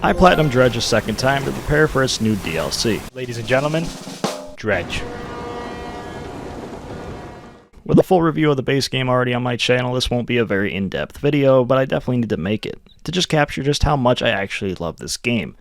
I platinumed Dredge a second time to prepare for its new DLC. Ladies and gentlemen, Dredge. With a full review of the base game already on my channel, this won't be a very in-depth video, but I definitely need to make it, to just capture just how much I actually love this game.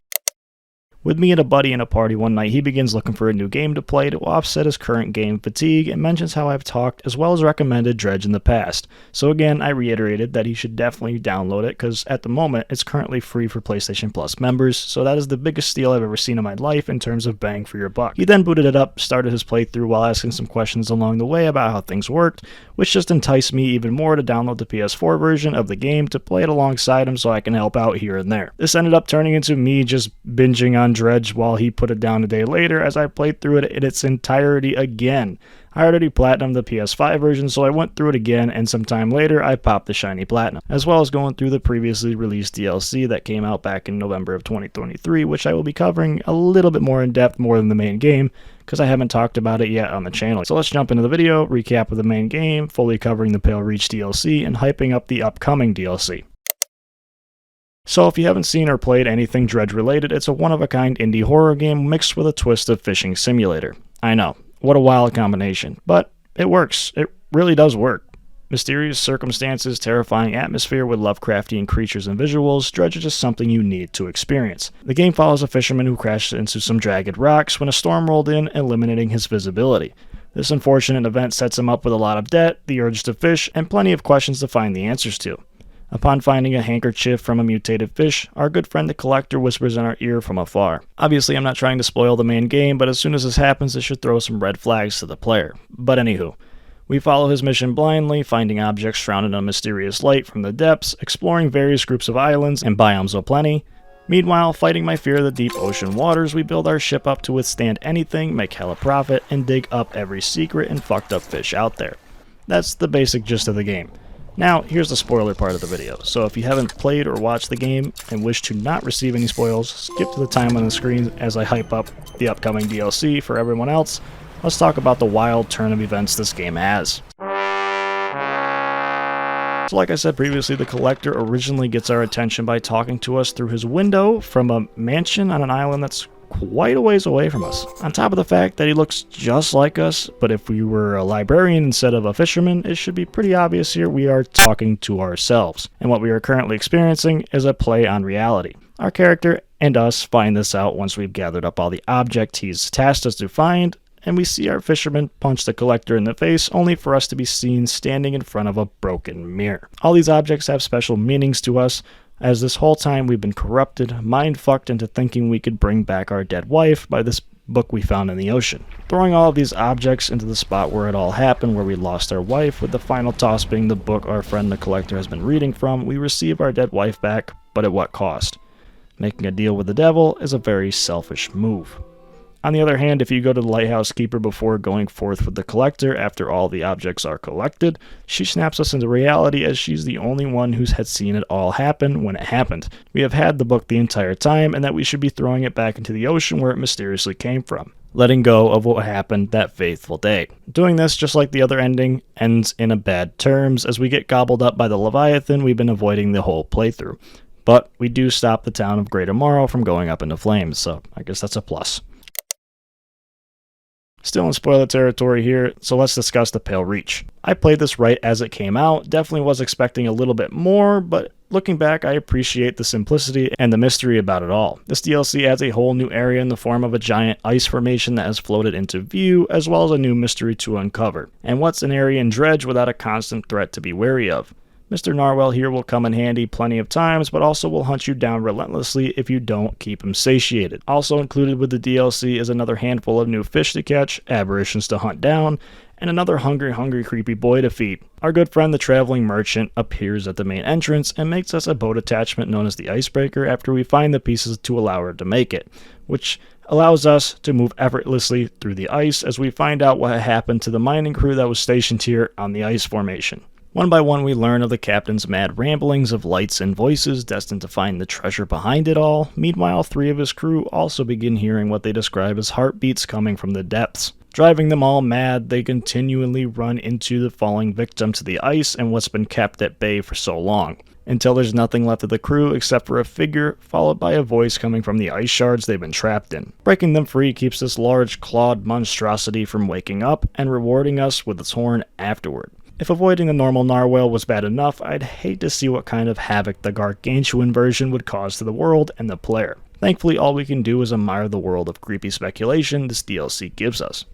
With me and a buddy in a party one night, he begins looking for a new game to play to offset his current game fatigue and mentions how I've talked as well as recommended Dredge in the past. So again, I reiterated that he should definitely download it because at the moment it's currently free for PlayStation Plus members, so that is the biggest steal I've ever seen in my life in terms of bang for your buck. He then booted it up, started his playthrough while asking some questions along the way about how things worked, which just enticed me even more to download the PS4 version of the game to play it alongside him so I can help out here and there. This ended up turning into me just binging on Dredge while he put it down a day later as I played through it in its entirety again. I already platinumed the PS5 version, so I went through it again, and sometime later I popped the shiny platinum, as well as going through the previously released DLC that came out back in November of 2023, which I will be covering a little bit more in depth more than the main game, because I haven't talked about it yet on the channel. So let's jump into the video, recap of the main game, fully covering the Pale Reach DLC, and hyping up the upcoming DLC. So if you haven't seen or played anything Dredge related, it's a one-of-a-kind indie horror game mixed with a twist of fishing simulator. I know, what a wild combination, but it works. It really does work. Mysterious circumstances, terrifying atmosphere with Lovecraftian creatures and visuals, Dredge is just something you need to experience. The game follows a fisherman who crashed into some jagged rocks when a storm rolled in, eliminating his visibility. This unfortunate event sets him up with a lot of debt, the urge to fish, and plenty of questions to find the answers to. Upon finding a handkerchief from a mutated fish, our good friend the Collector whispers in our ear from afar. Obviously, I'm not trying to spoil the main game, but as soon as this happens, it should throw some red flags to the player. But anywho, we follow his mission blindly, finding objects shrouded in a mysterious light from the depths, exploring various groups of islands and biomes aplenty. Meanwhile, fighting my fear of the deep ocean waters, we build our ship up to withstand anything, make hella profit, and dig up every secret and fucked up fish out there. That's the basic gist of the game. Now, here's the spoiler part of the video, so if you haven't played or watched the game and wish to not receive any spoils, skip to the time on the screen as I hype up the upcoming DLC for everyone else. Let's talk about the wild turn of events this game has. So like I said previously, the Collector originally gets our attention by talking to us through his window from a mansion on an island that's quite a ways away from us. On top of the fact that he looks just like us, but if we were a librarian instead of a fisherman, it should be pretty obvious here we are talking to ourselves. And what we are currently experiencing is a play on reality. Our character and us find this out once we've gathered up all the objects he's tasked us to find, and we see our fisherman punch the Collector in the face, only for us to be seen standing in front of a broken mirror. All these objects have special meanings to us, as this whole time we've been corrupted, mind-fucked into thinking we could bring back our dead wife by this book we found in the ocean. Throwing all of these objects into the spot where it all happened, where we lost our wife, with the final toss being the book our friend the Collector has been reading from, we receive our dead wife back, but at what cost? Making a deal with the devil is a very selfish move. On the other hand, if you go to the Lighthouse Keeper before going forth with the Collector after all the objects are collected, she snaps us into reality as she's the only one who had seen it all happen when it happened. We have had the book the entire time, and that we should be throwing it back into the ocean where it mysteriously came from, letting go of what happened that fateful day. Doing this, just like the other ending, ends in a bad terms as we get gobbled up by the Leviathan we've been avoiding the whole playthrough. But we do stop the town of Greater Morrow from going up into flames, so I guess that's a plus. Still in spoiler territory here, so let's discuss the Pale Reach. I played this right as it came out, definitely was expecting a little bit more, but looking back I appreciate the simplicity and the mystery about it all. This DLC adds a whole new area in the form of a giant ice formation that has floated into view, as well as a new mystery to uncover. And what's an area in Dredge without a constant threat to be wary of? Mr. Narwhal here will come in handy plenty of times, but also will hunt you down relentlessly if you don't keep him satiated. Also included with the DLC is another handful of new fish to catch, aberrations to hunt down, and another hungry creepy boy to feed. Our good friend the Traveling Merchant appears at the main entrance and makes us a boat attachment known as the Icebreaker after we find the pieces to allow her to make it, which allows us to move effortlessly through the ice as we find out what happened to the mining crew that was stationed here on the ice formation. One by one, we learn of the captain's mad ramblings of lights and voices destined to find the treasure behind it all. Meanwhile, 3 of his crew also begin hearing what they describe as heartbeats coming from the depths. Driving them all mad, they continually run into the falling victim to the ice and what's been kept at bay for so long. until there's nothing left of the crew except for a figure, followed by a voice coming from the ice shards they've been trapped in. Breaking them free keeps this large clawed monstrosity from waking up and rewarding us with its horn afterward. If avoiding the normal narwhal was bad enough, I'd hate to see what kind of havoc the gargantuan version would cause to the world and the player. Thankfully, all we can do is admire the world of creepy speculation this DLC gives us.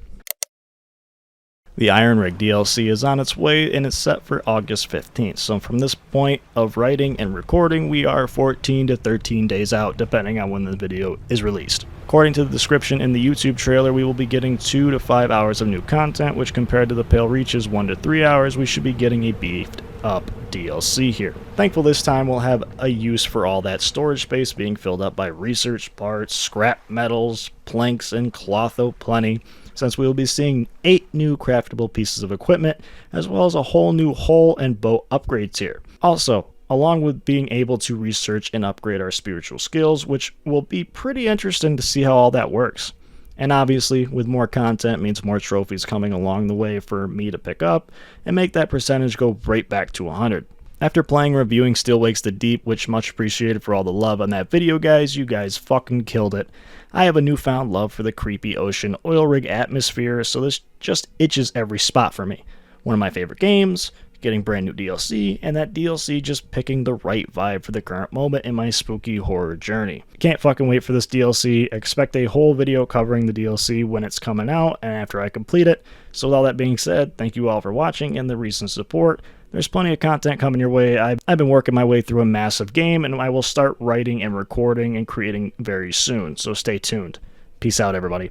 The Iron Rig DLC is on its way and it's set for August 15th, so from this point of writing and recording, we are 14 to 13 days out, depending on when the video is released. According to the description in the YouTube trailer, we will be getting 2 to 5 hours of new content, which compared to the Pale Reach's 1 to 3 hours, we should be getting a beefed up DLC here. Thankful this time we'll have a use for all that storage space being filled up by research parts, scrap metals, planks, and cloth plenty, since we will be seeing 8 new craftable pieces of equipment, as well as a whole new hull and boat upgrades here. Also, along with being able to research and upgrade our spiritual skills, which will be pretty interesting to see how all that works. And obviously, with more content means more trophies coming along the way for me to pick up, and make that percentage go right back to 100. After playing and reviewing Still Wakes the Deep, which much appreciated for all the love on that video, guys, you guys fucking killed it. I have a newfound love for the creepy ocean oil rig atmosphere, so this just itches every spot for me. One of my favorite games, getting brand new DLC, and that DLC just picking the right vibe for the current moment in my spooky horror journey. Can't fucking wait for this DLC. Expect a whole video covering the DLC when it's coming out and after I complete it. So with all that being said, thank you all for watching and the recent support. There's plenty of content coming your way. I've been working my way through a massive game, and I will start writing and recording and creating very soon, so stay tuned. Peace out, everybody.